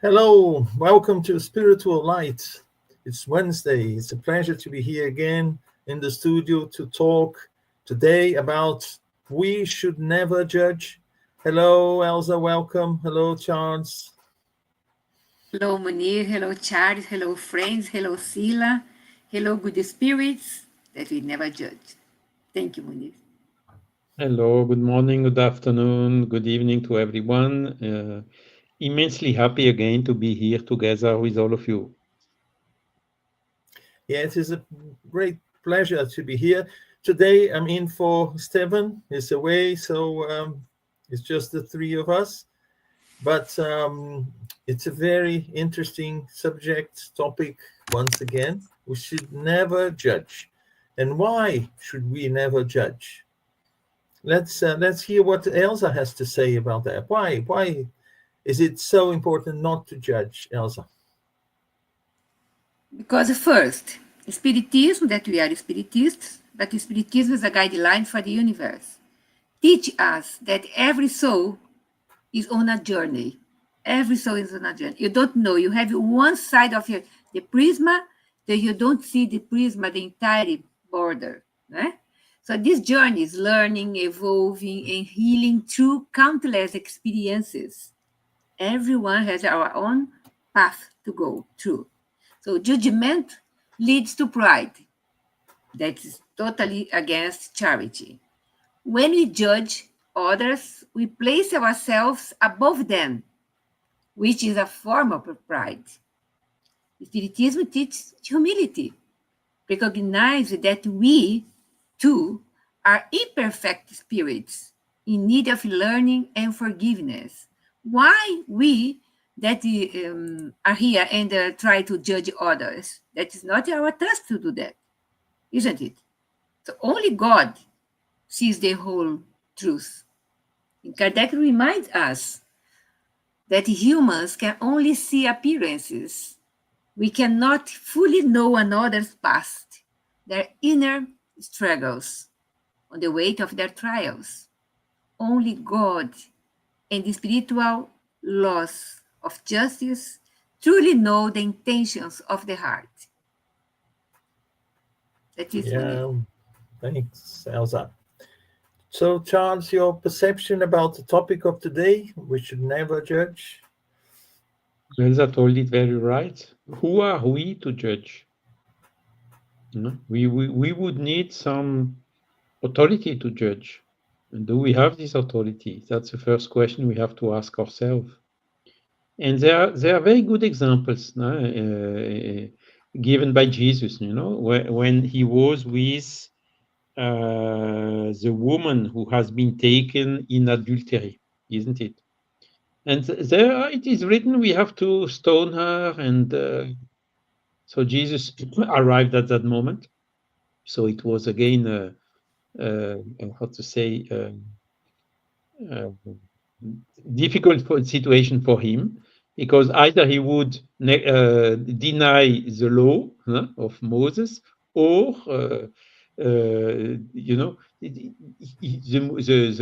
Hello, welcome to Spiritual Light. It's Wednesday. It's a pleasure to be here again in the studio to talk today about we should never judge. Hello, Elsa, welcome. Hello, Charles. Hello, Munir. Hello, Charles. Hello, friends. Hello, Sila. Hello, good spirits that we never judge. Thank you, Munir. Hello, good morning, good afternoon, good evening to everyone. Immensely happy again to be here together with all of you. Yeah, it is a great pleasure to be here. Today I'm in for Stevan. He's away, so it's just the three of us. But it's a very interesting subject topic once again. We should never judge. And why should we never judge? Let's hear what Elsa has to say about that. Why is it so important not to judge, Elsa? Because first, Spiritism, that we are Spiritists, but Spiritism is a guideline for the universe. Teach us that every soul is on a journey. Every soul is on a journey. You don't know. You have one side of the prisma that you don't see the prisma, the entire border. Right? So this journey is learning, evolving, and healing through countless experiences. Everyone has our own path to go through. So judgment leads to pride. That is totally against charity. When we judge others, we place ourselves above them, which is a form of pride. Spiritism teaches humility. Recognize that we, too, are imperfect spirits in need of learning and forgiveness. Why we that are here and try to judge others? That is not our task to do that, isn't it? So only God sees the whole truth. And Kardec reminds us that humans can only see appearances. We cannot fully know another's past, their inner struggles, on the weight of their trials. Only God and the spiritual laws of justice truly know the intentions of the heart. That is Yeah, thanks, Elsa. So, Charles, your perception about the topic of today, we should never judge. Elsa told it very right. Who are we to judge? We would need some authority to judge. And do we have this authority? That's the first question we have to ask ourselves. And there are very good examples given by Jesus, when he was with the woman who has been taken in adultery, isn't it? And there it is written we have to stone her, and so Jesus arrived at that moment. So it was again, how to say, difficult situation for him, because either he would deny the law of Moses, or the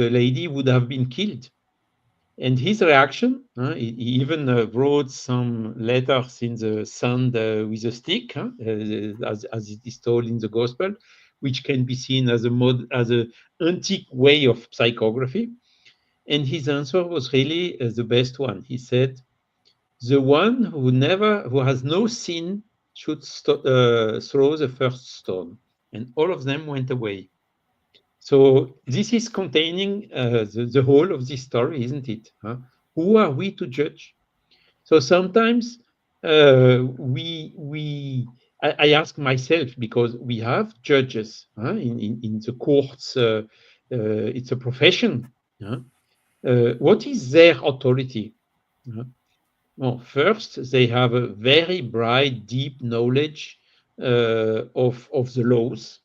lady would have been killed. And his reaction, he even wrote some letters in the sand with a stick, as it is told in the Gospel, which can be seen as an antique way of psychography. And his answer was really the best one. He said, "The one who has no sin should throw the first stone." And all of them went away. So this is containing the whole of this story, isn't it? Who are we to judge? So sometimes I ask myself, because we have judges in the courts. It's a profession. What is their authority? Well, first, they have a very bright, deep knowledge of the laws.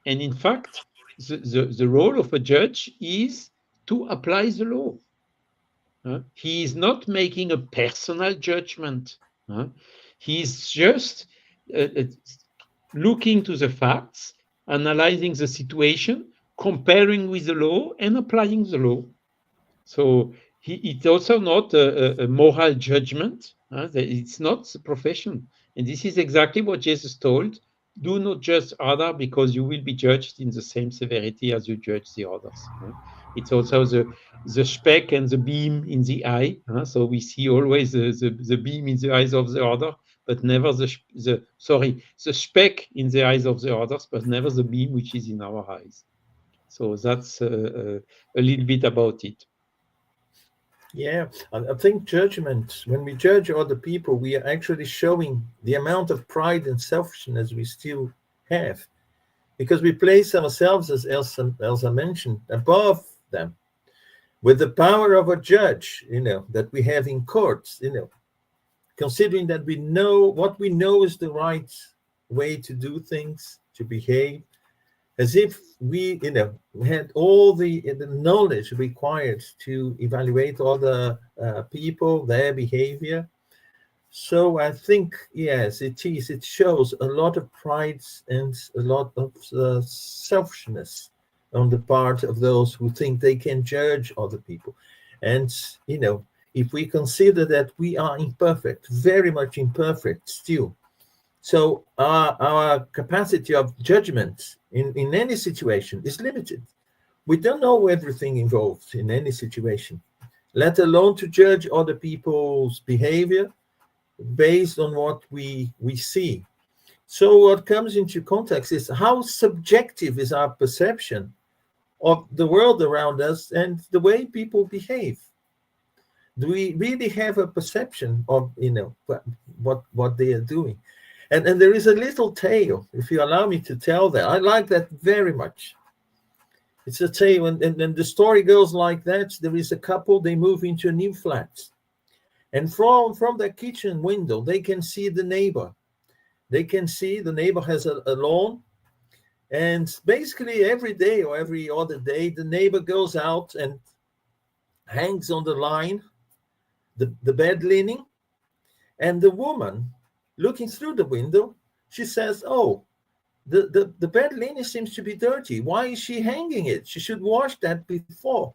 And in fact, the role of a judge is to apply the law. He is not making a personal judgment. He's just looking to the facts, analyzing the situation, comparing with the law, and applying the law. So it's also not a moral judgment. It's not a profession. And this is exactly what Jesus told. Do not judge others, because you will be judged in the same severity as you judge the others. It's also the speck and the beam in the eye. So we see always the beam in the eyes of the other, but never the speck in the eyes of the others, but never the beam which is in our eyes. So that's a little bit about it. Yeah, I think judgment, when we judge other people, we are actually showing the amount of pride and selfishness we still have, because we place ourselves, as Elsa mentioned, above them, with the power of a judge, that we have in courts, considering that we know what we know is the right way to do things, to behave, as if we, had all the knowledge required to evaluate other people, their behavior. So I think, yes, it is. It shows a lot of pride and a lot of selfishness on the part of those who think they can judge other people. And, if we consider that we are imperfect, very much imperfect still, so our capacity of judgment in any situation is limited. We don't know everything involved in any situation, let alone to judge other people's behavior based on what we see. So what comes into context is how subjective is our perception of the world around us and the way people behave. Do we really have a perception of what they are doing? And there is a little tale, if you allow me to tell that. I like that very much. It's a tale, and the story goes like that. There is a couple, they move into a new flat. And from their kitchen window, they can see the neighbor. They can see the neighbor has a lawn. And basically every day or every other day, the neighbor goes out and hangs on the line the bed linen. And the woman, looking through the window, she says, oh, the bed linen seems to be dirty. Why is she hanging it? She should wash that before.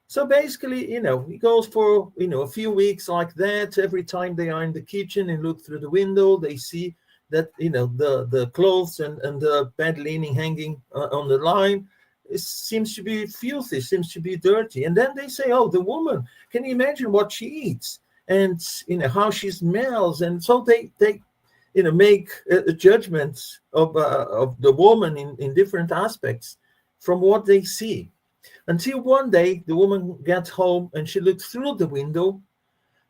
So basically, it goes for, a few weeks like that. Every time they are in the kitchen and look through the window, they see that, the clothes and the bed linen hanging on the line, it seems to be filthy, seems to be dirty. And then they say, oh, the woman, can you imagine what she eats? And how she smells, and so they make a judgment of the woman in different aspects from what they see, until one day the woman gets home and she looks through the window,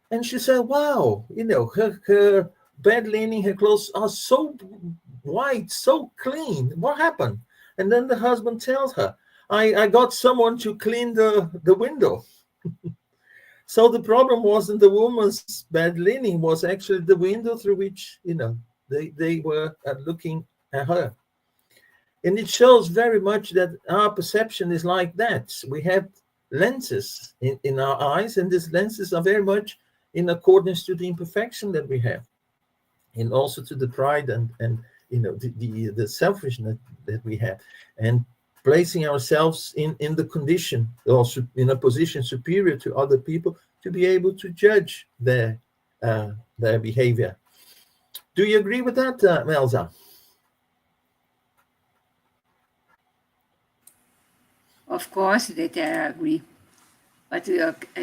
and she said, "Wow, her bed linen, her clothes are so white, so clean. What happened?" And then the husband tells her, "I got someone to clean the window." So the problem wasn't the woman's bed linen, was actually the window through which, they were looking at her. And it shows very much that our perception is like that. We have lenses in our eyes, and these lenses are very much in accordance to the imperfection that we have, and also to the pride and the selfishness that we have. And placing ourselves in the condition, also in a position superior to other people, to be able to judge their behavior. Do you agree with that, Elsa? Of course that I agree. But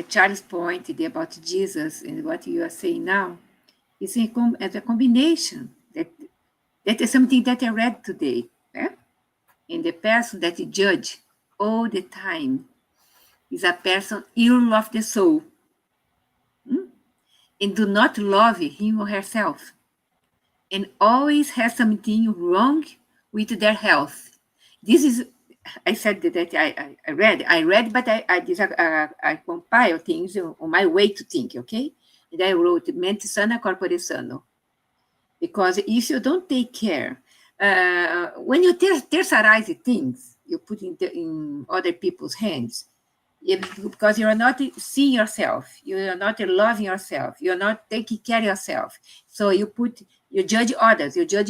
Charles' point about Jesus and what you are saying now is as a combination. That is something that I read today. And the person that you judge all the time is a person ill of the soul, and do not love him or herself, and always has something wrong with their health. This is, I said that I read, but I compile things on my way to think, okay? And I wrote mente sana, corpore sano. Because if you don't take care, when you tercerize things, you put in other people's hands, because you're not seeing yourself, you're not loving yourself, you're not taking care of yourself. So you judge others, because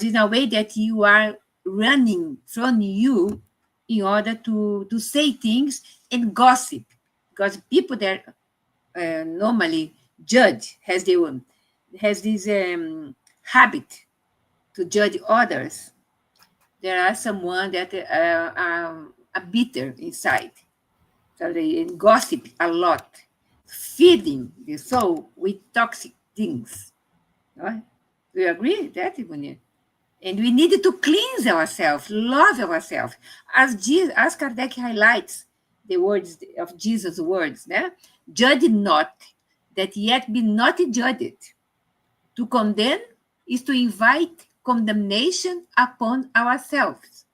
in a way that you are running from you in order to say things and gossip, because people that normally judge has this habit to judge others. There are someone that are bitter inside, so they gossip a lot, feeding the soul with toxic things. Right? Do you agree with that, Munir? And we need to cleanse ourselves, love ourselves, as Kardec highlights the words of Jesus' words. Judge not, that yet be not judged. To condemn is to invite condemnation upon ourselves.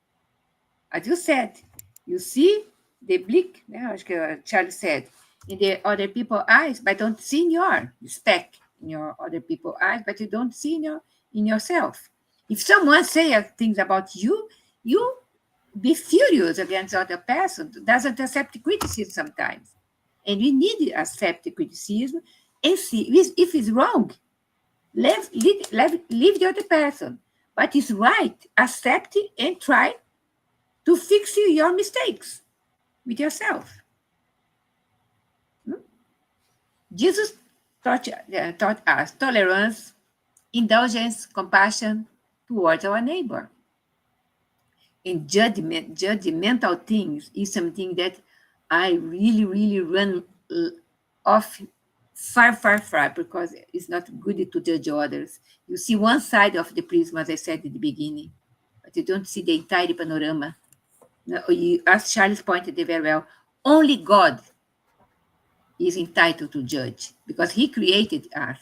As you said, you see the blick, acho que Charlie said, in the other people's eyes, but don't see in your speck in your other people's eyes, but you don't see in yourself. If someone says things about you, you be furious against the other person, doesn't accept criticism sometimes. And we need to accept criticism and see if it's wrong. Leave the other person. But it's right. Accept it and try to fix your mistakes with yourself. Jesus taught us tolerance, indulgence, compassion towards our neighbor. And judgmental things is something that I really, really run off far, because it's not good to judge others. You see one side of the prism, as I said at the beginning, but you don't see the entire panorama. As Charles pointed out very well, only God is entitled to judge, because he created us.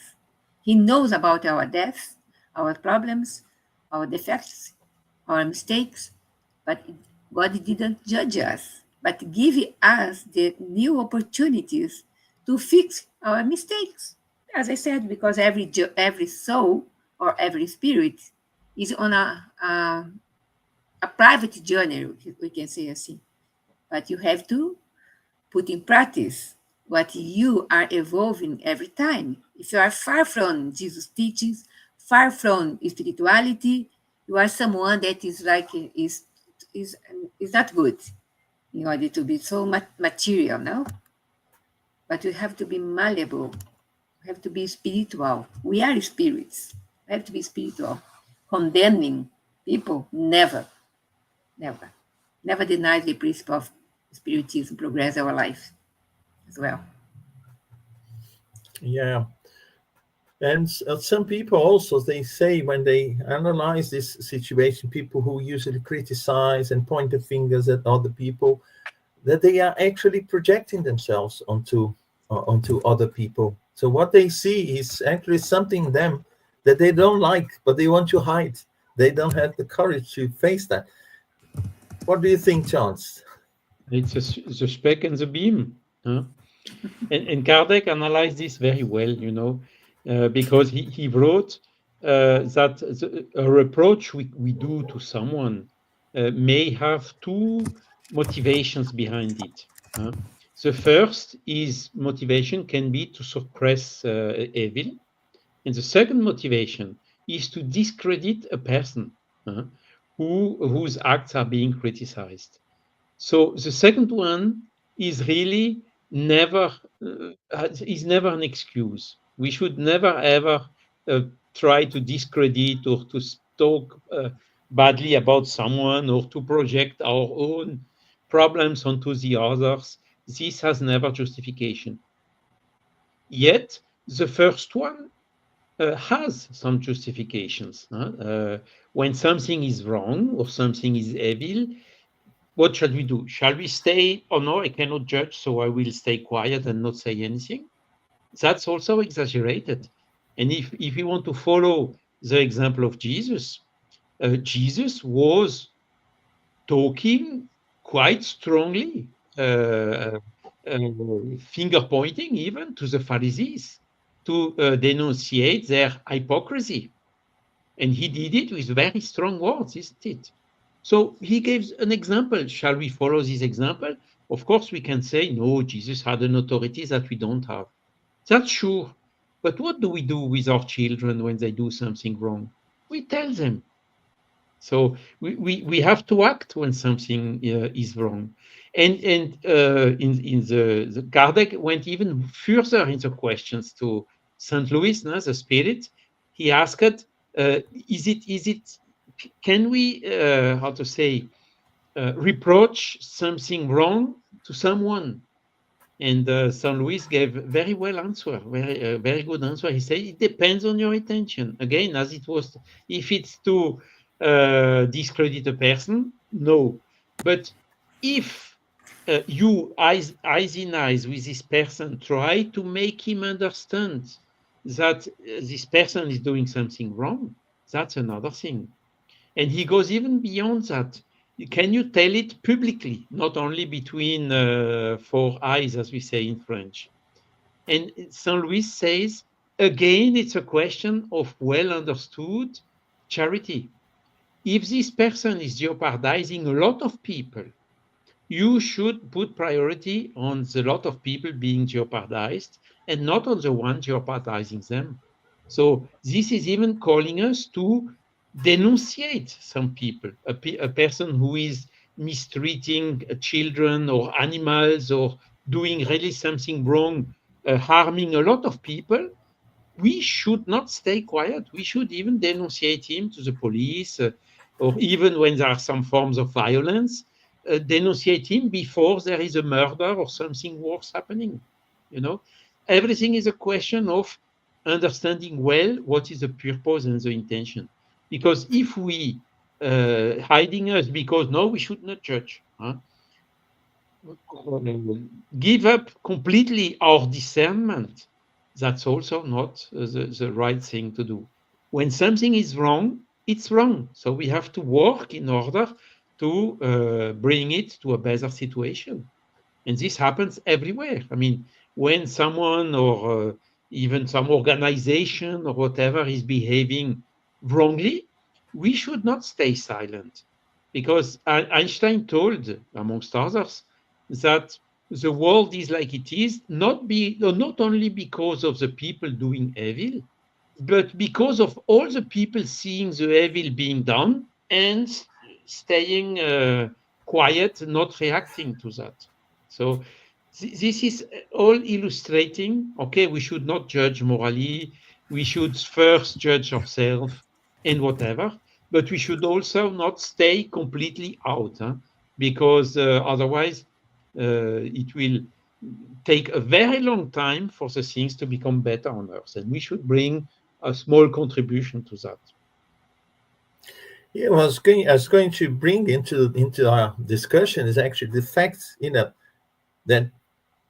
He knows about our deaths, our problems, our defects, our mistakes, but God didn't judge us, but give us the new opportunities to fix our mistakes. As I said, because every soul or every spirit is on a private journey, we can say assim. But you have to put in practice what you are evolving every time. If you are far from Jesus' teachings, far from spirituality, you are someone that is not good in order to be so material, no? But we have to be malleable. We have to be spiritual. We are spirits. We have to be spiritual. Condemning people, never deny the principle of spiritism, progress our life as well. Yeah. And some people also, they say when they analyze this situation, people who usually criticize and point the fingers at other people, that they are actually projecting themselves onto other people. So what they see is actually something in them that they don't like, but they want to hide. They don't have the courage to face that. What do you think, Chance? It's the speck and the beam. Huh? And Kardec analyzed this very well, because he wrote that a reproach we do to someone may have two motivations behind it. The first is motivation can be to suppress evil, and the second motivation is to discredit a person whose acts are being criticized. So the second one is really never an excuse. We should never ever try to discredit or to talk badly about someone or to project our own problems onto the others. This has never justification. Yet the first one has some justifications. When something is wrong or something is evil, what shall we do? Shall we stay? Oh no, I cannot judge, so I will stay quiet and not say anything. That's also exaggerated. And if you want to follow the example of Jesus, Jesus was talking quite strongly, finger pointing even to the Pharisees to denunciate their hypocrisy. And he did it with very strong words, isn't it? So he gives an example. Shall we follow this example? Of course, we can say, no, Jesus had an authority that we don't have. That's sure. But what do we do with our children when they do something wrong? We tell them. So we have to act when something is wrong. And in the Kardec went even further in the questions to Saint Louis, no, the spirit. He asked, is it can we how to say reproach something wrong to someone? And Saint Louis gave very well answer, very good answer. He said it depends on your intention. Again, as it was, if it's to discredit a person, no. But if you eyes in eyes with this person, try to make him understand that this person is doing something wrong, that's another thing. And he goes even beyond that. Can you tell it publicly, not only between four eyes, as we say in French? And Saint Louis says, again, it's a question of well understood charity. If this person is jeopardizing a lot of people, you should put priority on the lot of people being jeopardized and not on the one jeopardizing them. So this is even calling us to denunciate some people, a person who is mistreating children or animals or doing really something wrong, harming a lot of people. We should not stay quiet. We should even denunciate him to the police, or even when there are some forms of violence, denunciate him before there is a murder or something worse happening. You know, everything is a question of understanding well what is the purpose and the intention. Because if we hiding us because no, we should not judge. Huh? Give up completely our discernment, that's also not the right thing to do. When something is wrong, it's wrong. So we have to work in order to bring it to a better situation. And this happens everywhere. I mean, when someone or even some organization or whatever is behaving wrongly, we should not stay silent. Because Einstein told, amongst others, that the world is like it is, not only because of the people doing evil, but because of all the people seeing the evil being done and staying quiet, not reacting to that. So this is all illustrating, okay, we should not judge morally, we should first judge ourselves and whatever, but we should also not stay completely out, huh? Because otherwise it will take a very long time for the things to become better on Earth, and we should bring a small contribution to that. Yeah, well, I was going to bring into our discussion is actually the fact, that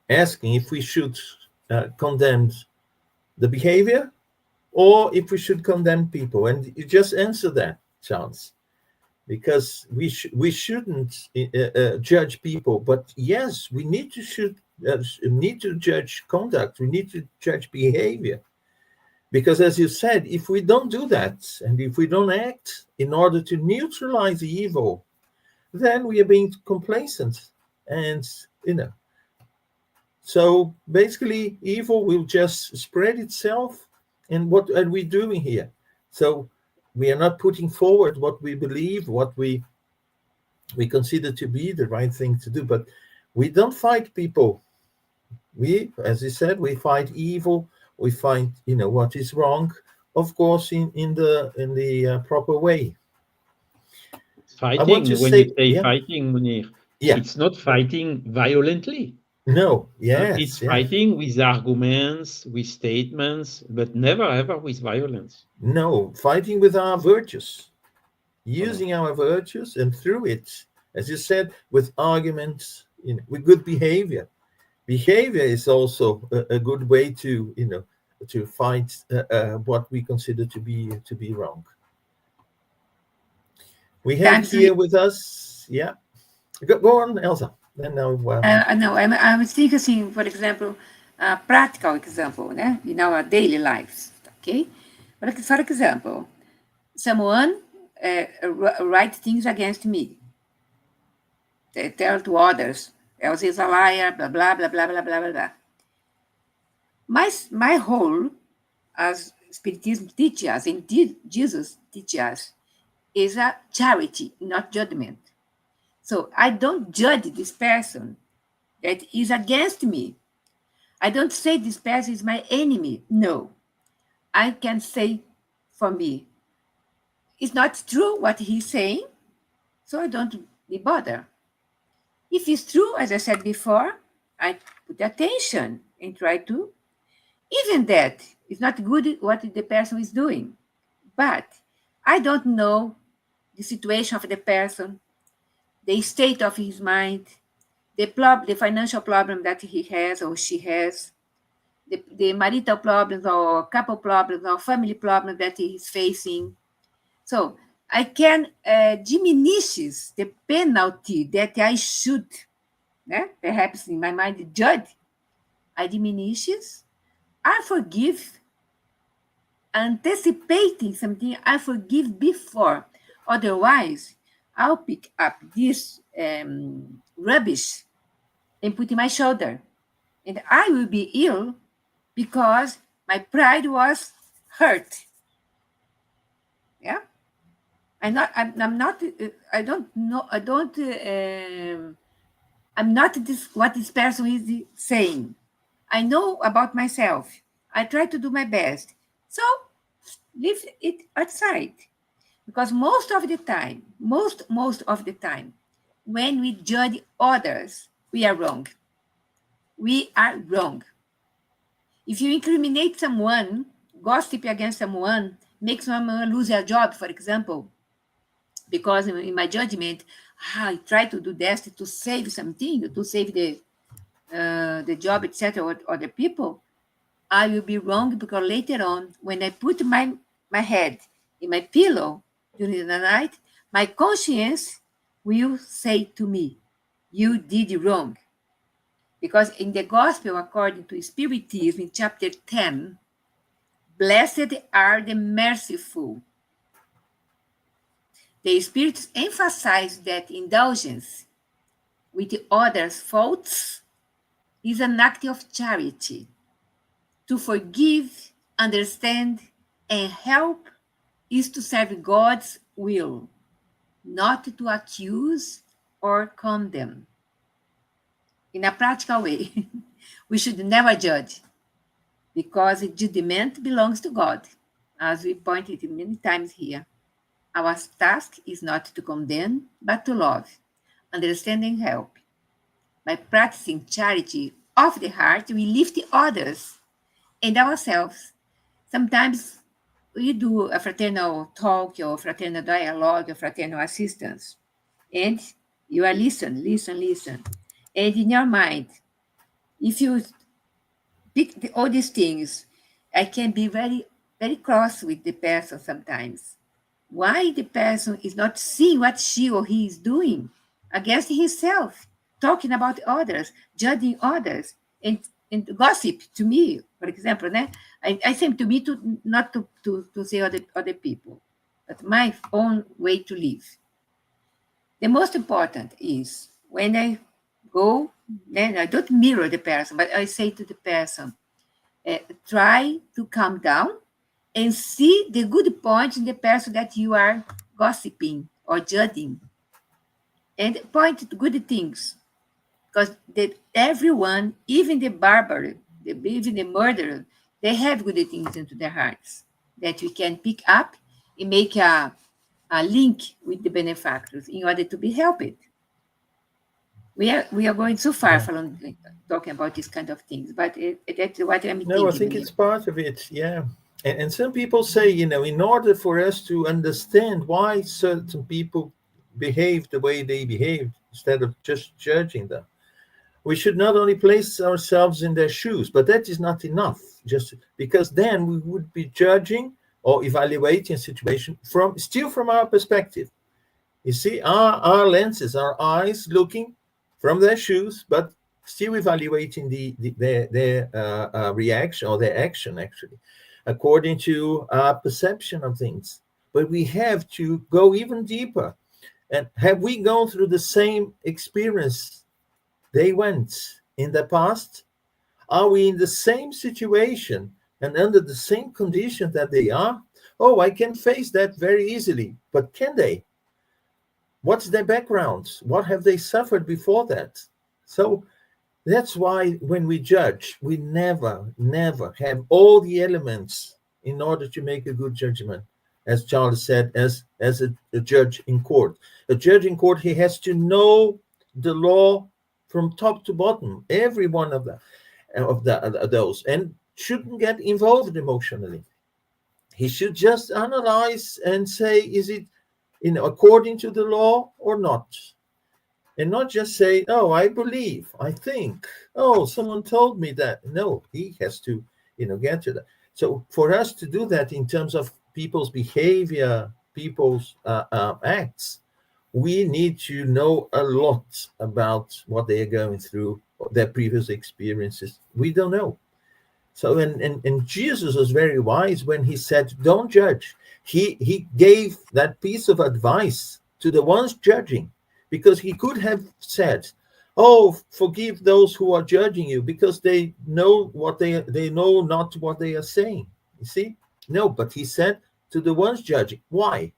asking if we should condemn the behavior or if we should condemn people, and you just answer that, Charles, because we shouldn't judge people, but yes, we need to judge conduct. We need to judge behavior. Because as you said, if we don't do that, and if we don't act in order to neutralize the evil, then we are being complacent. And, so basically evil will just spread itself. And what are we doing here? So we are not putting forward what we believe, what we consider to be the right thing to do. But we don't fight people. We, as you said, we fight evil. We find what is wrong, of course, in the proper way. I want Fighting, to when say, you say fighting, Munir, yeah, it's not fighting violently. no, It's yes, fighting with arguments, with statements, but never ever with violence. no, fighting with our virtues, using our virtues, and through it, as you said, with arguments, with good behavior. Behavior is also a good way to to fight what we consider to be wrong. We have here with us, yeah. Go on, Elsa. Then now, no, I was thinking, for example, a practical example, né? In our daily lives, okay? But for example, someone write things against me. They tell to others, Elsa is a liar, blah, blah, blah, blah, blah, blah, blah, blah. My role, as Spiritism teaches us, and Jesus teaches us, is a charity, not judgment. So I don't judge this person that is against me. I don't say this person is my enemy. No. I can say for me, it's not true what he's saying, so I don't be bothered. If it's true, as I said before, I put attention and try to. Even that is not good what the person is doing. But I don't know the situation of the person, the state of his mind, the financial problem that he has or she has, the marital problems or couple problems or family problems that he is facing. So I can diminishes the penalty that I should, perhaps in my mind, judge. I diminishes, I forgive, anticipating something, I forgive before. Otherwise, I'll pick up this rubbish and put in my shoulder. And I will be ill because my pride was hurt. Yeah? I'm not what this person is saying. I know about myself. I try to do my best. So leave it outside. Because most of the time, when we judge others, we are wrong. We are wrong. If you incriminate someone, gossip against someone, make someone lose their job, for example, because in my judgment, I try to do this to save something, to save the job, etc., or other people, I will be wrong because later on, when I put my head in my pillow during the night, my conscience will say to me, you did wrong. Because in the gospel, according to Spiritism, in chapter 10, blessed are the merciful. The Spirits emphasize that indulgence with others' faults is an act of charity. To forgive, understand, and help is to serve God's will, not to accuse or condemn. In a practical way, we should never judge, because judgment belongs to God, as we pointed many times here. Our task is not to condemn, but to love, understand, and help. By practicing charity of the heart, we lift others and ourselves. Sometimes we do a fraternal talk or fraternal dialogue or fraternal assistance, and you are listen. And in your mind, if you pick all these things, I can be very, very cross with the person sometimes. Why the person is not seeing what she or he is doing against himself, talking about others, judging others, and gossip to me, for example. I think to me not to say other people, but my own way to live. The most important is when I go, then I don't mirror the person, but I say to the person, try to calm down and see the good points in the person that you are gossiping or judging, and point to good things, because everyone, even the barber, even the murderer, they have good things into their hearts that we can pick up and make a link with the benefactors in order to be helped. We are going so far from talking about these kind of things, but that's what I'm thinking. No, I think it's part of it, yeah. And some people say, in order for us to understand why certain people behave the way they behave, instead of just judging them, we should not only place ourselves in their shoes, but that is not enough, just because then we would be judging or evaluating a situation from our perspective. You see, our lenses, our eyes looking from their shoes, but still evaluating their reaction or their action, actually, according to our perception of things. But we have to go even deeper. And have we gone through the same experience they went in the past? Are we in the same situation and under the same conditions that they are? oh, I can face that very easily. But can they? What's their background? What have they suffered before that? So that's why when we judge, we never have all the elements in order to make a good judgment. As Charles said, as a judge in court. A judge in court, he has to know the law from top to bottom, every one of those, and shouldn't get involved emotionally. He should just analyze and say, is it according to the law or not? And not just say, oh, I believe, I think, oh, someone told me that. No, he has to, get to that. So for us to do that in terms of people's behavior, people's acts, we need to know a lot about what they are going through, their previous experiences. We don't know. So, and Jesus was very wise when he said, don't judge. He gave that piece of advice to the ones judging, because he could have said, oh, forgive those who are judging you, because they know they know not what they are saying. You see? No, but he said to the ones judging. Why?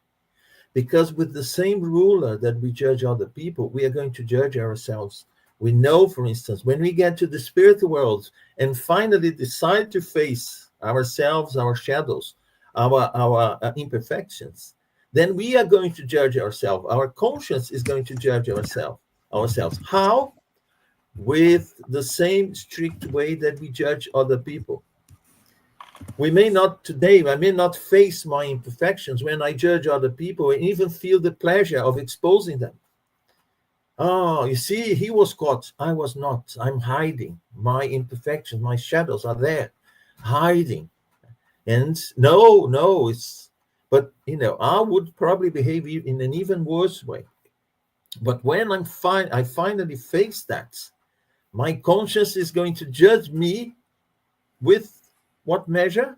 Because with the same ruler that we judge other people, we are going to judge ourselves. We know, for instance, when we get to the spiritual world and finally decide to face ourselves, our shadows, our imperfections, then we are going to judge ourselves. Our conscience is going to judge ourselves. How? With the same strict way that we judge other people. I may not face my imperfections when I judge other people and even feel the pleasure of exposing them. Oh, you see, he was caught. I was not. I'm hiding. My imperfections, my shadows are there, hiding. And no, but I would probably behave in an even worse way. But when I finally face that, my conscience is going to judge me with what measure?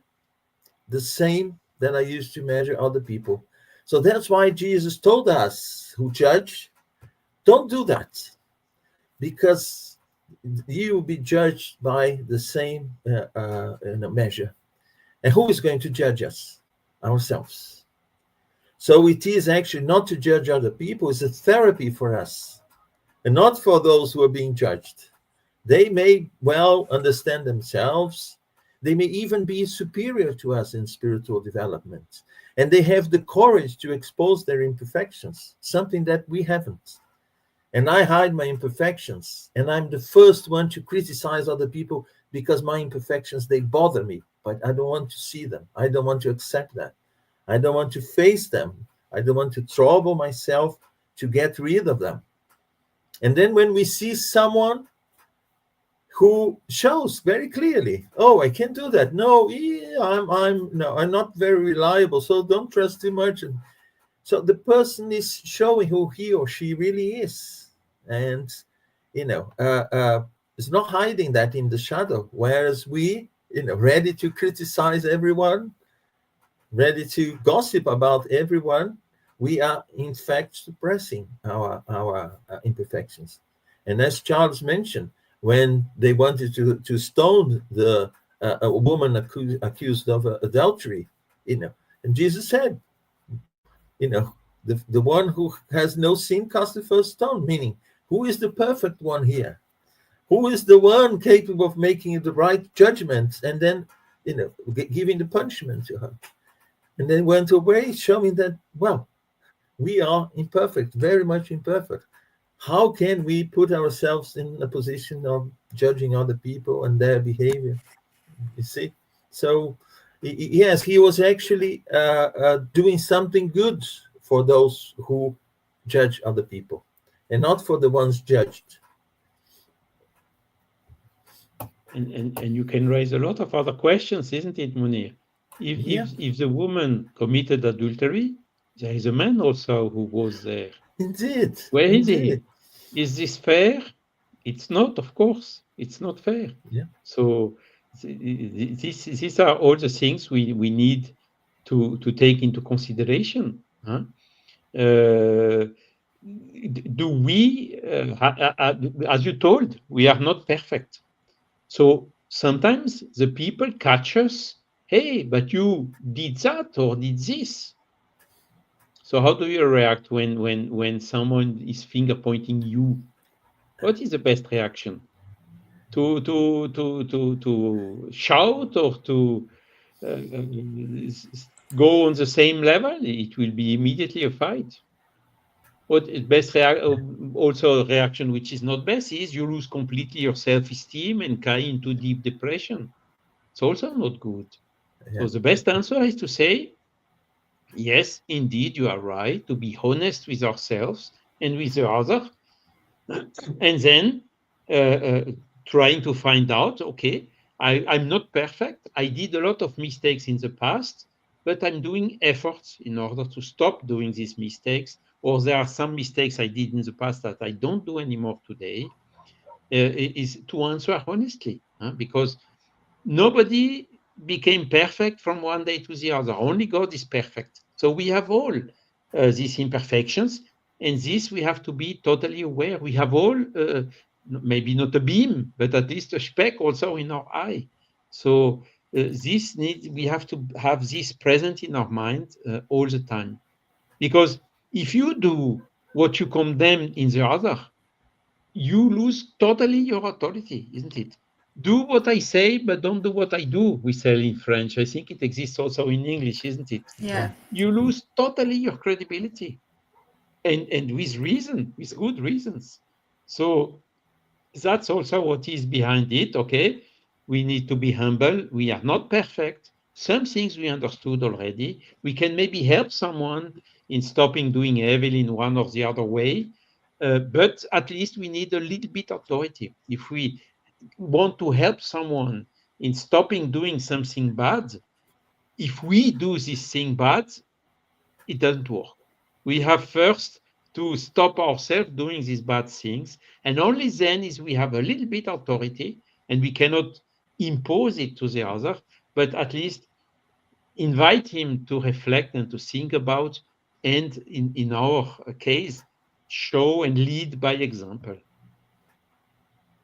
The same that I used to measure other people. So that's why Jesus told us who judge, don't do that, because you will be judged by the same measure. And who is going to judge us? Ourselves. So it is actually not to judge other people, it's a therapy for us, and not for those who are being judged. They may well understand themselves. They may even be superior to us in spiritual development. And they have the courage to expose their imperfections, something that we haven't. And I hide my imperfections, and I'm the first one to criticize other people because my imperfections, they bother me, but I don't want to see them. I don't want to accept that. I don't want to face them. I don't want to trouble myself to get rid of them. And then when we see someone who shows very clearly, oh, I can't do that. No, I'm not very reliable, so don't trust too much. And so the person is showing who he or she really is, and is not hiding that in the shadow. Whereas we, ready to criticize everyone, ready to gossip about everyone, we are in fact suppressing our imperfections. And as Charles mentioned, when they wanted to stone a woman accused of adultery, and Jesus said, the one who has no sin cast the first stone, meaning who is the perfect one here? Who is the one capable of making the right judgment and then, giving the punishment to her? And then went away, showing that, well, we are imperfect, very much imperfect. How can we put ourselves in a position of judging other people and their behavior? You see? So, yes, he was actually doing something good for those who judge other people and not for the ones judged. And you can raise a lot of other questions, isn't it, Munir? If the woman committed adultery, there is a man also who was there. Indeed. Where is he? Is this fair? It's not, of course. It's not fair. Yeah. So these are all the things we need to take into consideration. Huh? Do we, as you told, we are not perfect. So sometimes the people catch us hey, but you did that or did this. So how do you react when someone is finger pointing you? What is the best reaction? To shout or to go on the same level? It will be immediately a fight. What is best also a reaction which is not best is you lose completely your self-esteem and go into deep depression. It's also not good. Yeah. So the best answer is to say, yes, indeed, you are right, to be honest with ourselves and with the other, and then trying to find out, okay, I'm not perfect. I did a lot of mistakes in the past, but I'm doing efforts in order to stop doing these mistakes. Or there are some mistakes I did in the past that I don't do anymore today. Is to answer honestly, because nobody became perfect from one day to the other. Only God is perfect. So we have all these imperfections, and this we have to be totally aware. We have all, maybe not a beam, but at least a speck also in our eye. So we have to have this present in our mind all the time. Because if you do what you condemn in the other, you lose totally your authority, isn't it? Do what I say, but don't do what I do, we say in French. I think it exists also in English, isn't it? Yeah. You lose totally your credibility. And with reason, with good reasons. So that's also what is behind it, okay? We need to be humble. We are not perfect. Some things we understood already. We can maybe help someone in stopping doing evil in one or the other way. But at least we need a little bit authority. If we want to help someone in stopping doing something bad, if we do this thing bad, it doesn't work. We have first to stop ourselves doing these bad things, and only then is we have a little bit authority, and we cannot impose it to the other, but at least invite him to reflect and to think about, and in our case, show and lead by example.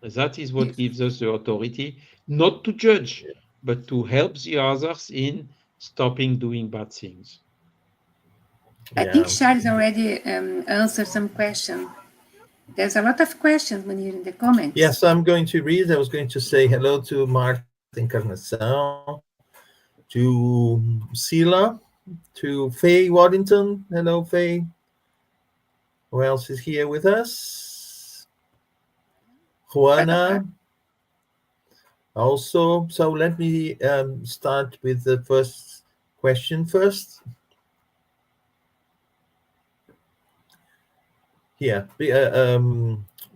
That is what Yes. gives us the authority, not to judge, but to help the others in stopping doing bad things. I think Yeah. Charles already answered some question. There's a lot of questions, Munir, in the comments. Yes, I'm going to read. I was going to say hello to Marta Encarnação, to Sila, to Faye Waddington. Hello, Faye. Who else is here with us? Juana. Also, so let me start with the first question first. Here,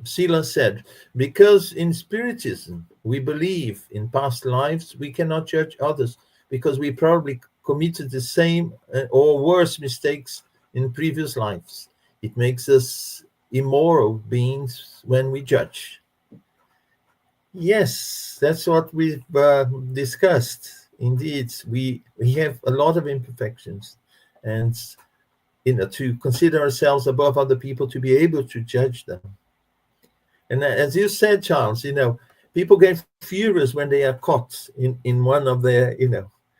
Sila said, because in Spiritism we believe in past lives, we cannot judge others because we probably committed the same or worse mistakes in previous lives. It makes us immoral beings when we judge. Yes, that's what we've discussed. Indeed, we have a lot of imperfections, and to consider ourselves above other people, to be able to judge them. And as you said, Charles, people get furious when they are caught in one of their,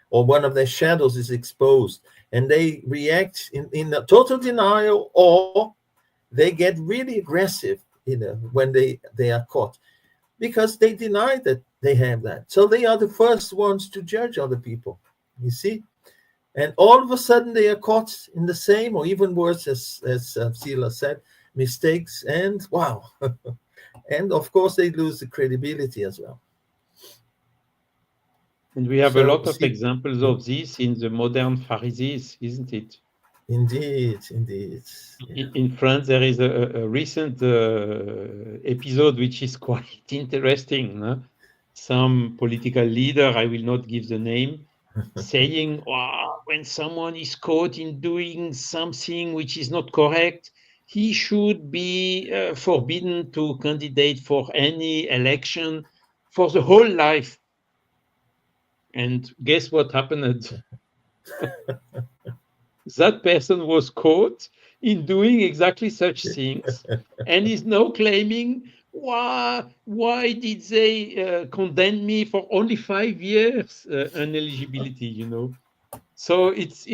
or one of their shadows is exposed, and they react in a total denial, or they get really aggressive, when they are caught, because they deny that they have that. So they are the first ones to judge other people, you see? And all of a sudden they are caught in the same, or even worse, as Sila said, mistakes, and wow. And of course they lose the credibility as well. And we have a lot of examples of this in the modern Pharisees, isn't it? Indeed. Yeah. In France, there is a recent episode which is quite interesting. No? Some political leader, I will not give the name, saying, when someone is caught in doing something which is not correct, he should be forbidden to candidate for any election for the whole life. And guess what happened? That person was caught in doing exactly such things and is now claiming why did they condemn me for only 5 years ineligibility? So it's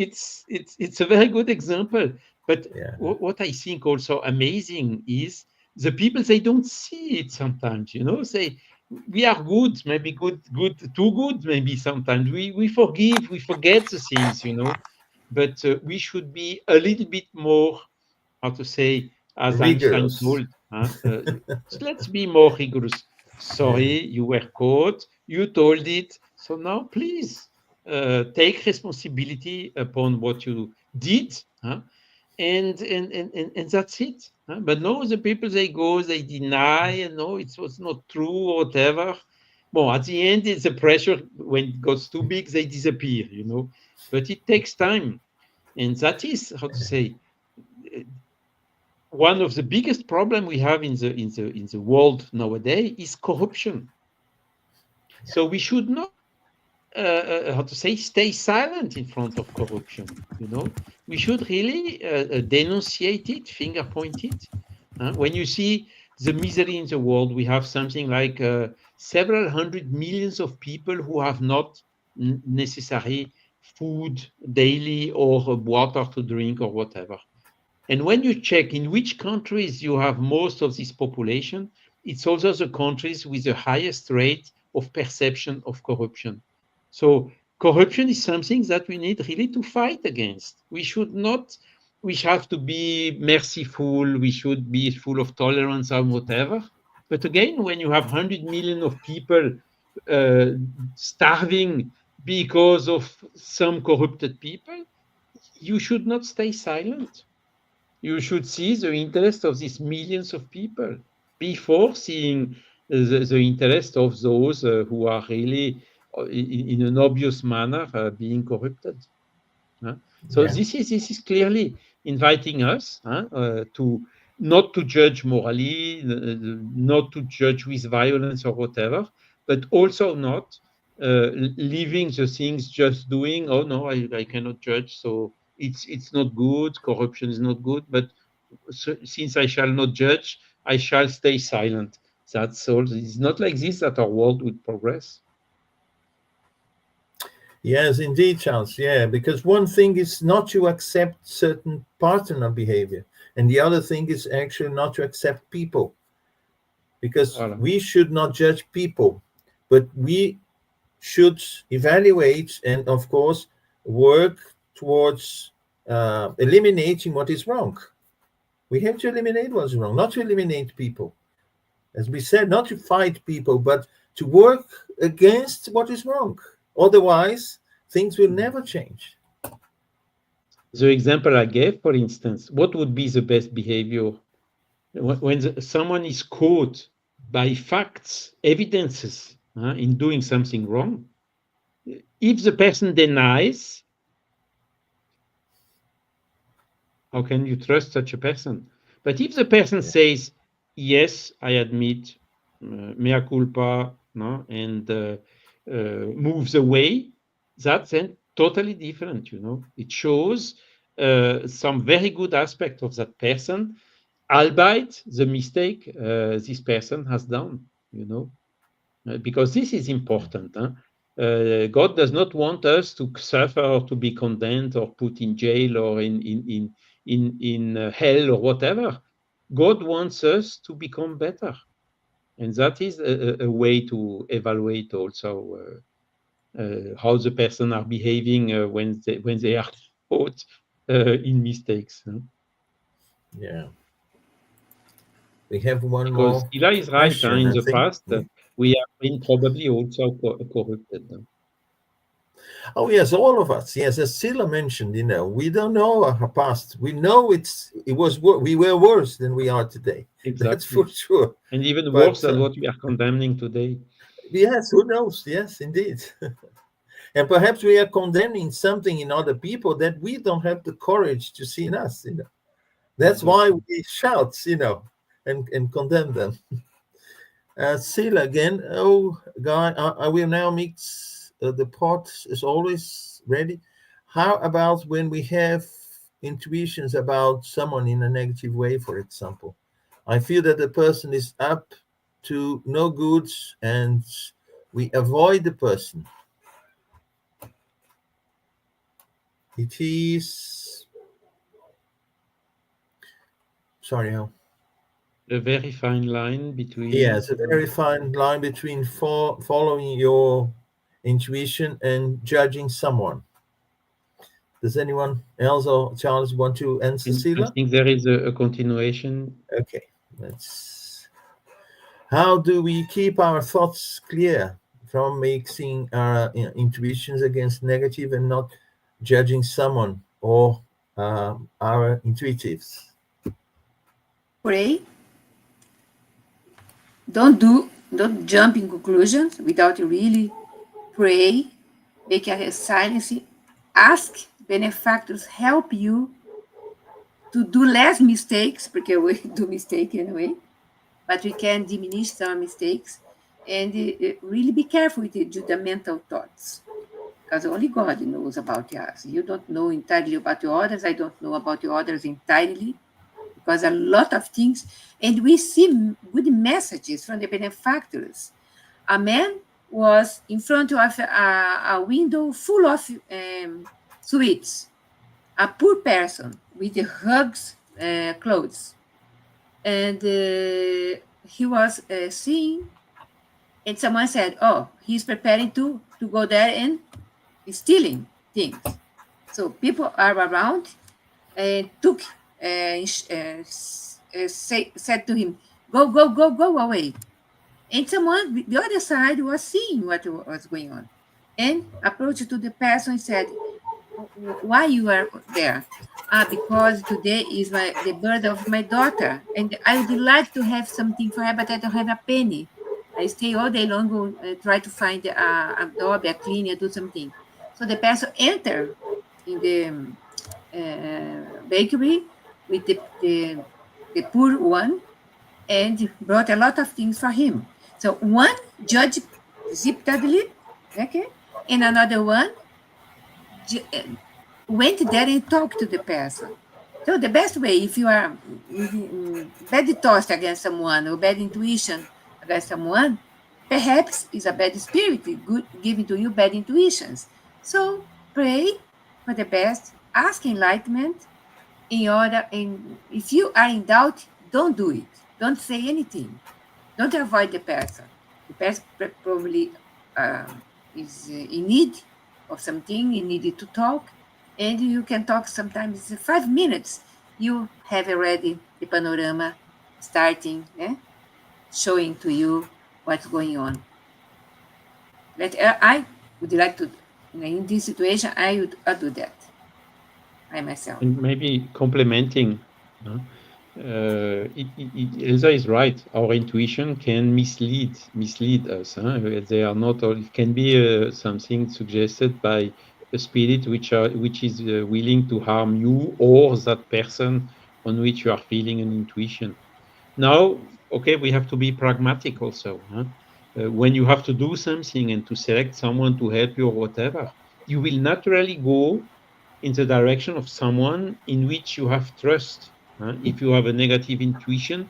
a very good example. But Yeah. what I think also amazing is the people, they don't see it sometimes. Say we are good, maybe too good, maybe sometimes we forgive, we forget the things. But we should be a little bit more, how to say, as Einstein Rigorous. told, so let's be more rigorous. Yeah. Sorry, you were caught, you told it, so now please take responsibility upon what you did, and that's it. But no, the people, they go, they deny, and no, it was not true or whatever. Well, at the end, it's the pressure. When it gets too big, they disappear. But it takes time, and that is, how to say, one of the biggest problem we have in the world nowadays is corruption. So we should not, how to say, stay silent in front of corruption. We should really denunciate it, finger point it. When you see the misery in the world, we have something like several hundred millions of people who have not necessary food daily or water to drink or whatever. And when you check in which countries you have most of this population, it's also the countries with the highest rate of perception of corruption. So corruption is something that we need really to fight against. We have to be merciful, we should be full of tolerance or whatever. But again, when you have 100 million of people uh, starving because of some corrupted people, you should not stay silent. You should see the interest of these millions of people before seeing the interest of those who are really, in an obvious manner, being corrupted. So Yeah. this is clearly inviting us to not to judge morally, not to judge with violence or whatever, but also not leaving the things just doing. Oh no, I cannot judge, so it's not good. Corruption is not good, but since I shall not judge, I shall stay silent. That's all. It's not like this that our world would progress. Yes, indeed, Charles. Yeah, because one thing is not to accept certain partner behavior, and the other thing is actually not to accept people, because Voilà. we should not judge people, but we should evaluate and, of course, work towards eliminating what is wrong. We have to eliminate what's wrong, not to eliminate people. As we said, not to fight people, but to work against what is wrong. Otherwise, things will never change. The example I gave, for instance, what would be the best behavior when someone is caught by facts, evidences in doing something wrong? If the person denies, how can you trust such a person? But if the person says, yes, I admit, mea culpa, no, and moves away, that's then totally different. It shows some very good aspect of that person, albeit the mistake this person has done, because this is important. God does not want us to suffer or to be condemned or put in jail or in hell or whatever. God wants us to become better, and that is a way to evaluate also how the person are behaving when they are caught in mistakes. Yeah. We have one Because more Ila is right. question, In I the think. past, we have been probably also corrupted. Oh yes, all of us. Yes, as Sila mentioned, we don't know our past. We know we were worse than we are today. That's Exactly. for sure. And even worse But than what we are condemning today. yes, who knows? Yes, indeed. And perhaps we are condemning something in other people that we don't have the courage to see in us. That's why Exactly. we shout, and condemn them. Sila again. Oh, guy, I will now mix the pot is always ready. How about when we have intuitions about someone in a negative way, for example? I feel that the person is up to no good and we avoid the person. It is, sorry, how? A very fine line between. Yes, a very fine line between following your intuition and judging someone. Does anyone else or Charles want to answer, I Silvia? think there is a continuation. Okay, let's. How do we keep our thoughts clear from mixing our intuitions against negative and not judging someone or our intuitives? Pray. Don't jump in conclusions without really pray. Make a silence. Ask benefactors help you to do less mistakes, because we do mistake anyway, but we can diminish some mistakes, and really be careful with the judgmental thoughts, because only God knows about us. You don't know entirely about the others. I don't know about the others entirely, because a lot of things, and we see good messages from the benefactors. A man was in front of a window full of sweets. A poor person with the hugs clothes, and he was seeing, and someone said, "Oh, he's preparing to go there and stealing things." So people are around and took said to him, "Go, go, go, go away." And someone, the other side, was seeing what was going on, and approached to the person and said, "Why you are there?" Because today is the birth of my daughter, and I would like to have something for her, but I don't have a penny. I stay all day long, try to find a job, a cleaner, do something. So the person entered in the bakery with the poor one and brought a lot of things for him. So one judged precipitately, okay, and another one went there and talked to the person. So the best way, if you are bad thoughts against someone or bad intuition against someone, perhaps is a bad spirit good, giving to you bad intuitions. So pray for the best, ask enlightenment in order, and if you are in doubt, don't do it. Don't say anything. Don't avoid the person. The person probably is in need of something, in need to talk, and you can talk sometimes 5 minutes. You have already the panorama starting, showing to you what's going on. But I would like to, in this situation, I would do that. I myself. And maybe complementing, Elsa is right. Our intuition can mislead us. They are not. It can be something suggested by a spirit which is willing to harm you or that person on which you are feeling an intuition. Now, okay, we have to be pragmatic also. When you have to do something and to select someone to help you or whatever, you will naturally go in the direction of someone in which you have trust. If you have a negative intuition,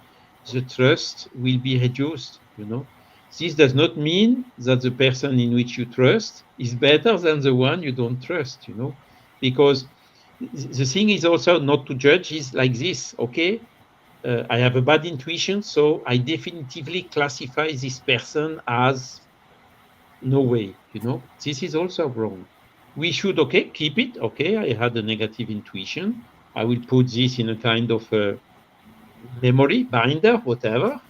the trust will be reduced. This does not mean that the person in which you trust is better than the one you don't trust. Because the thing is also not to judge is like this. Okay, I have a bad intuition, so I definitively classify this person as no way. This is also wrong. We should, okay, keep it. Okay, I had a negative intuition. I will put this in a kind of memory binder, whatever.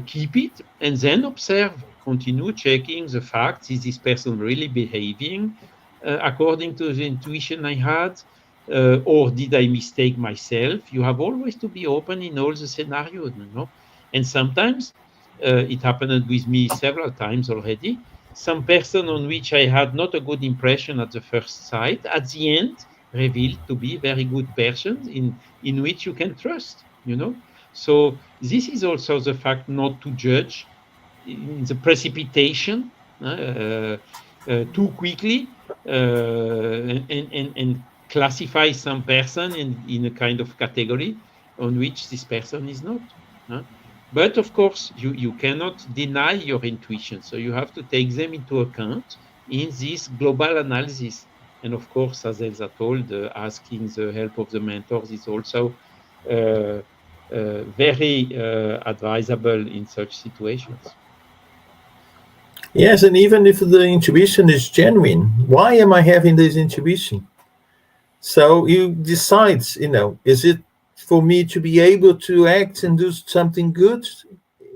Keep it and then observe. Continue checking the facts. Is this person really behaving according to the intuition I had? Or did I mistake myself? You have always to be open in all the scenarios, And sometimes it happened with me several times already. Some person on which I had not a good impression at the first sight, at the end revealed to be very good persons in which you can trust, So this is also the fact not to judge in the precipitation too quickly and classify some person in a kind of category on which this person is not. But of course, you cannot deny your intuition. So you have to take them into account in this global analysis. And of course, as Elsa told, asking the help of the mentors is also very advisable in such situations. Yes, and even if the intuition is genuine, why am I having this intuition? So you decide, is it for me to be able to act and do something good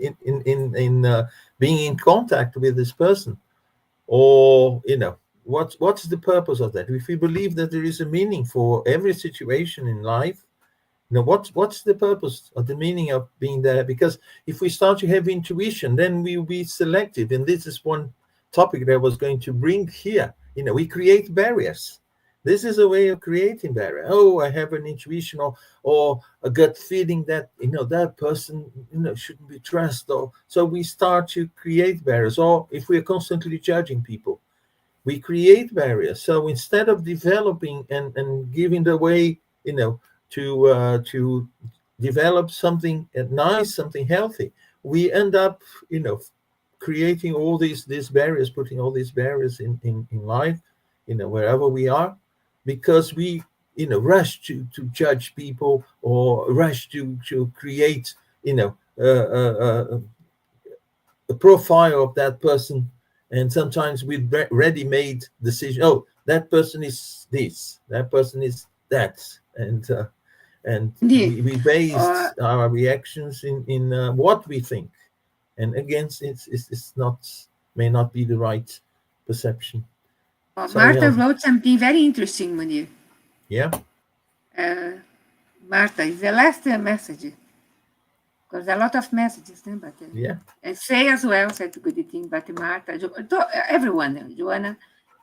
in being in contact with this person? Or, what's the purpose of that? If we believe that there is a meaning for every situation in life, what's the purpose or the meaning of being there? Because if we start to have intuition, then we will be selective. And this is one topic that I was going to bring here. We create barriers. This is a way of creating barrier. Oh, I have an intuition or a gut feeling that that person shouldn't be trusted. Or so we start to create barriers. Or if we are constantly judging people, we create barriers. So instead of developing and giving the way, to develop something nice, something healthy, we end up, creating all these barriers, putting all these barriers in life, wherever we are, because we, rush to judge people or rush to create, a profile of that person, and sometimes with ready-made decision. Oh, that person is this, that person is that, and we based our reactions in what we think, and again, it's not, may not be the right perception. Martha wrote something very interesting, Munir. Yeah. Martha, is the last message. Because a lot of messages, né? But yeah. And Faye as well said good thing, but Martha, everyone, Joanna,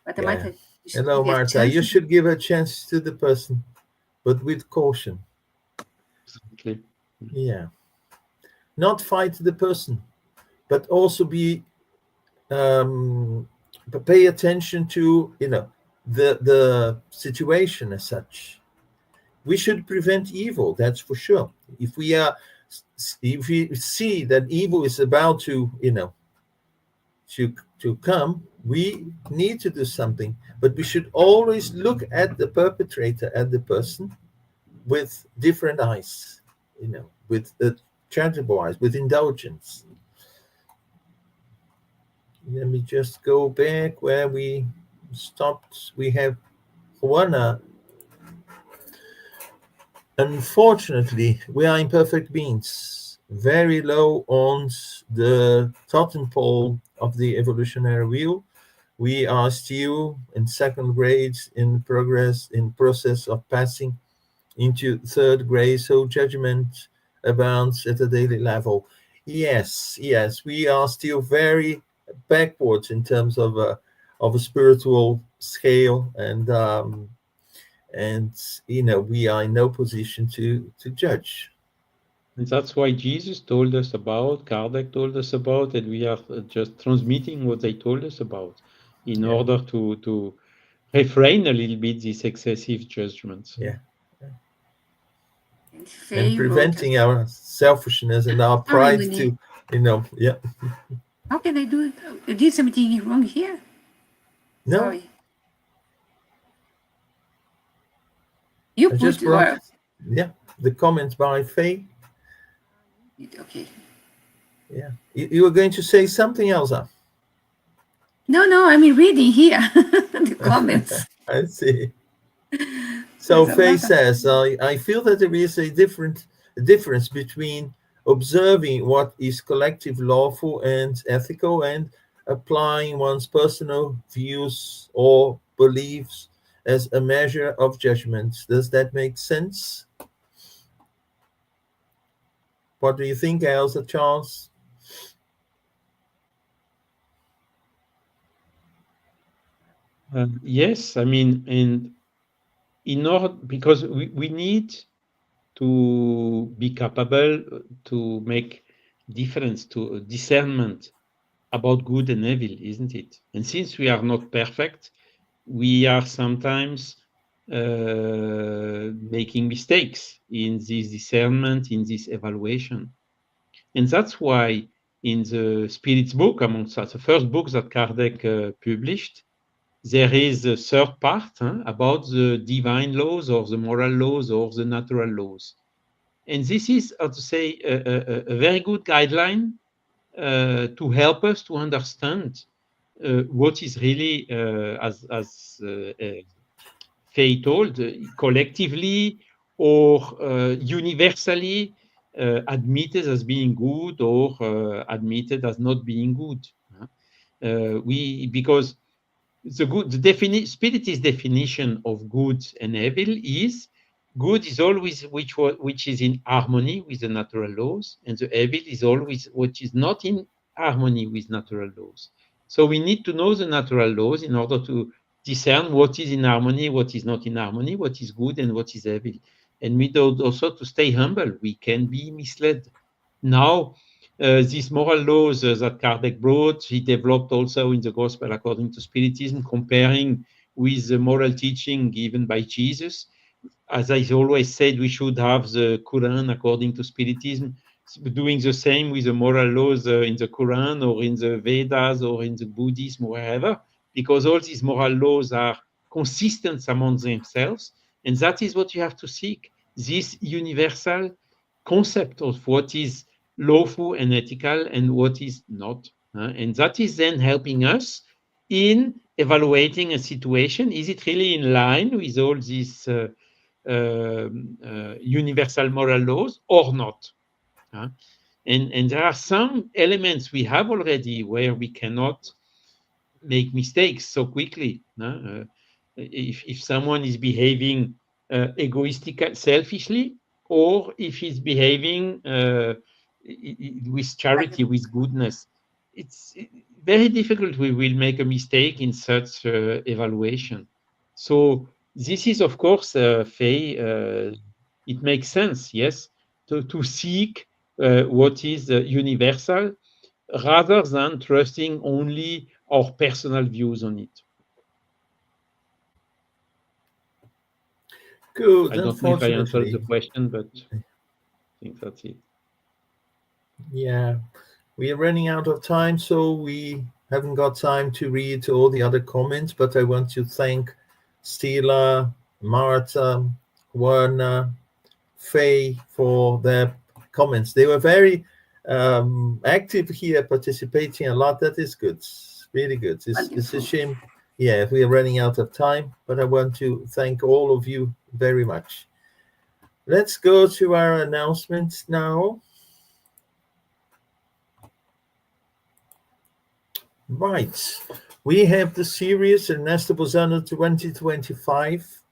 but Yeah. Martha. Hello, Martha. You should give a chance to the person, but with caution. Exactly. Yeah. Not fight the person, but also be pay attention to the situation as such. We should prevent evil, that's for sure. If we see that evil is about to come, we need to do something. But we should always look at the perpetrator, at the person, with different eyes, with charitable eyes, with indulgence. Let me just go back where we stopped. We have Juana. Unfortunately, we are imperfect beings, very low on the totem pole of the evolutionary wheel. We are still in second grade, in process of passing into third grade, so judgment abounds at a daily level. Yes, we are still very backwards in terms of a spiritual scale, and we are in no position to judge. And that's why Jesus told us about, Kardec told us about, and we are just transmitting what they told us about in order to refrain a little bit these excessive judgments. Yeah. And preventing our selfishness and our pride to, yeah. How can I do it? I did something wrong here? No. Sorry. You just brought, the comments by Faye. Okay. Yeah. You were going to say something, Elsa? No, I'm reading here the comments. I see. So Faye says, I feel that there is a difference between observing what is collective lawful and ethical and applying one's personal views or beliefs as a measure of judgment. Does that make sense? What do you think, Elsa, Charles? Yes, I mean, and in order, because we need to be capable to make difference, to discernment about good and evil, isn't it? And since we are not perfect, we are sometimes making mistakes in this discernment, in this evaluation. And that's why in the Spirits book, amongst the first book that Kardec published, there is a third part about the divine laws or the moral laws or the natural laws. And this is, how to say, a very good guideline to help us to understand what is really, as Faye told, collectively or universally admitted as being good or admitted as not being good. Because the Spiritist definition of good and evil is good is always which is in harmony with the natural laws, and the evil is always which is not in harmony with natural laws. So we need to know the natural laws in order to discern what is in harmony, what is not in harmony, what is good and what is evil. And we need also to stay humble. We can be misled. Now, these moral laws that Kardec brought, he developed also in the Gospel according to Spiritism, comparing with the moral teaching given by Jesus. As I always said, we should have the Quran according to Spiritism, doing the same with the moral laws in the Quran or in the Vedas or in the Buddhism or wherever, because all these moral laws are consistent among themselves. And that is what you have to seek, this universal concept of what is lawful and ethical and what is not. And that is then helping us in evaluating a situation. Is it really in line with all these universal moral laws or not? And there are some elements we have already where we cannot make mistakes so quickly. If someone is behaving egoistically, selfishly, or if he's behaving with charity, with goodness, it's very difficult. We will make a mistake in such evaluation. So this is, of course, Faye, it makes sense, yes, to seek what is universal rather than trusting only our personal views on it. Good. I don't know if I answered the question, but I think that's it. Yeah, we are running out of time, so we haven't got time to read all the other comments, but I want to thank Stila, Marta, Werner, Faye for their comments. They were very active here, participating a lot. That is good. Really good. It's a shame. Yeah, we are running out of time, but I want to thank all of you very much. Let's go to our announcements now. Right. We have the series Ernesto Bozano 2025.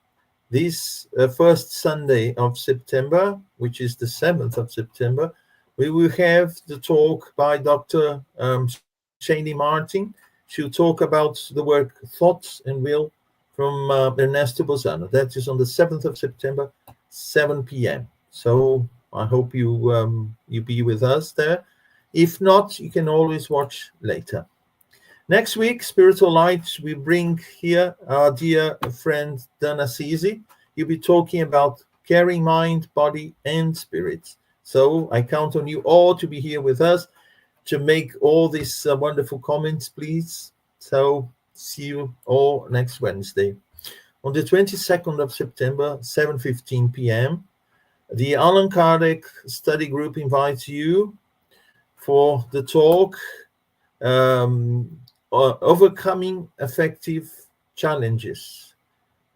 This first Sunday of September, which is the 7th of September, we will have the talk by Dr. Shani Martin. She'll talk about the work Thoughts and Will from Ernesto Bozano. That is on the 7th of September, 7 p.m. So I hope you be with us there. If not, you can always watch later. Next week, Spiritual Light, we bring here our dear friend Dan Assisi. He'll be talking about caring mind, body, and spirit. So I count on you all to be here with us to make all these wonderful comments, please. So see you all next Wednesday. On the 22nd of September, 7:15 p.m., the Allan Kardec study group invites you for the talk Overcoming Effective Challenges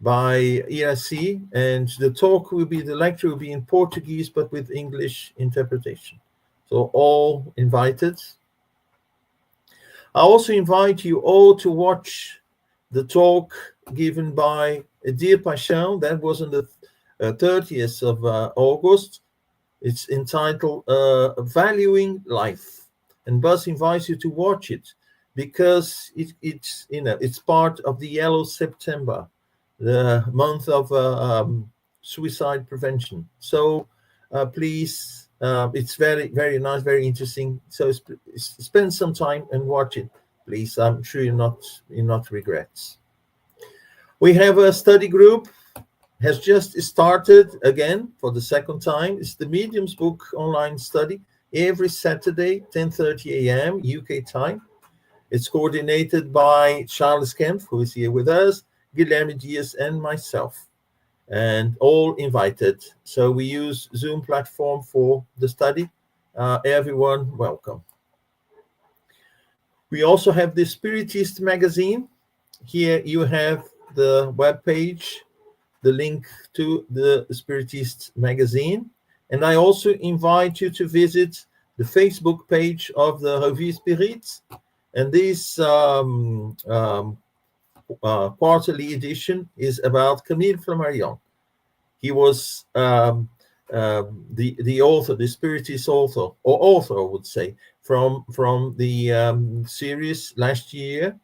by ERC, and the lecture will be in Portuguese but with English interpretation. So all invited. I also invite you all to watch the talk given by Edir Paixão. That was on the 30th of August. It's entitled Valuing Life, and Buzz invites you to watch it, because it's part of the Yellow September, the month of suicide prevention. So please, it's very, very nice, very interesting. So spend some time and watch it, please. I'm sure you'll not regret. We have a study group, has just started again for the second time. It's the Mediums book online study. every Saturday, 10:30 a.m. UK time. It's coordinated by Charles Kempf, who is here with us, Guilherme Dias, and myself, and all invited. So we use Zoom platform for the study. Everyone, welcome. We also have the Spiritist magazine. Here you have the webpage, the link to the Spiritist magazine. And I also invite you to visit the Facebook page of the Revue Spirit. And this quarterly edition is about Camille Flammarion. He was the author, the Spiritist author, or author, I would say, from the series last year.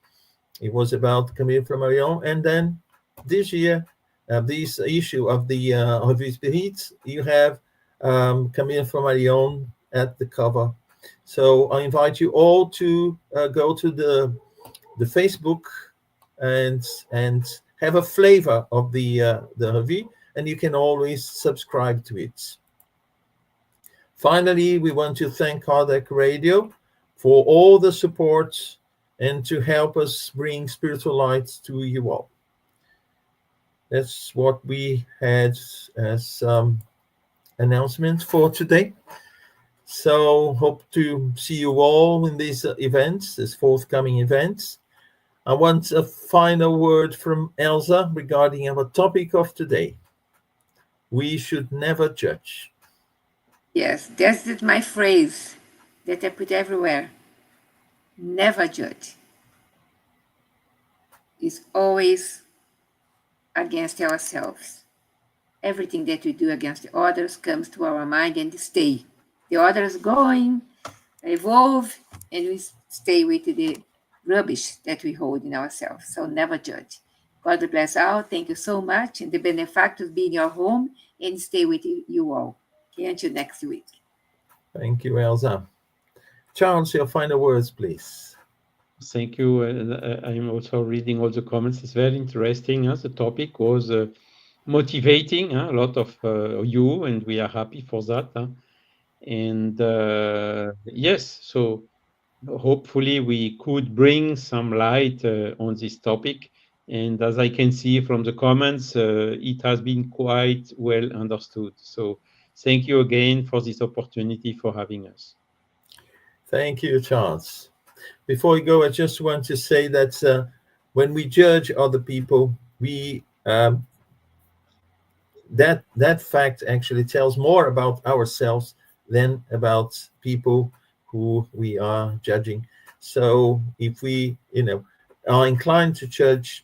It was about Camille Flammarion. And then this year, this issue of the Revue Spirit, you have Camille Flammarion at the cover. So I invite you all to go to the Facebook and have a flavor of the review, and you can always subscribe to it. Finally, we want to thank Kardec Radio for all the support and to help us bring spiritual light to you all. That's what we had as announcement for today. So hope to see you all in these events, these forthcoming events. I want a final word from Elsa regarding our topic of today. We should never judge. Yes, that's my phrase that I put everywhere. Never judge. It's always against ourselves. Everything that we do against the others comes to our mind and stay. The others going, evolve, and we stay with the rubbish that we hold in ourselves. So never judge. God bless all. Thank you so much. And the benefactors be in your home and stay with you all. Okay, until next week. Thank you, Elsa. Charles, your final words, please. Thank you. I'm also reading all the comments. It's very interesting. The topic was motivating a lot of you, and we are happy for that. And yes, so hopefully we could bring some light on this topic. And as I can see from the comments, it has been quite well understood. So thank you again for this opportunity for having us. Thank you, Charles. Before we go, I just want to say that when we judge other people, we that fact actually tells more about ourselves than about people who we are judging. So if we, are inclined to judge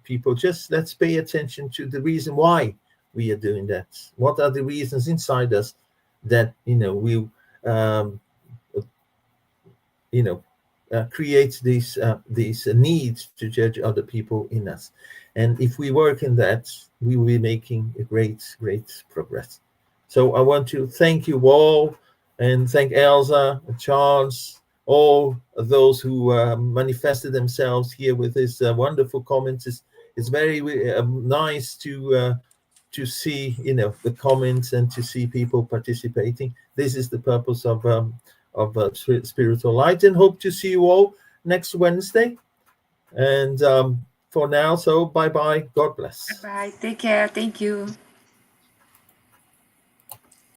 people, just let's pay attention to the reason why we are doing that. What are the reasons inside us that we create these needs to judge other people in us? And if we work in that, we will be making a great progress. So I want to thank you all and thank Elsa, Charles, all those who manifested themselves here with this wonderful comments. It's very nice to see the comments and to see people participating. This is the purpose of Spiritual Light, and hope to see you all next Wednesday. And for now, so bye-bye. God bless. Bye. Take care. Thank you.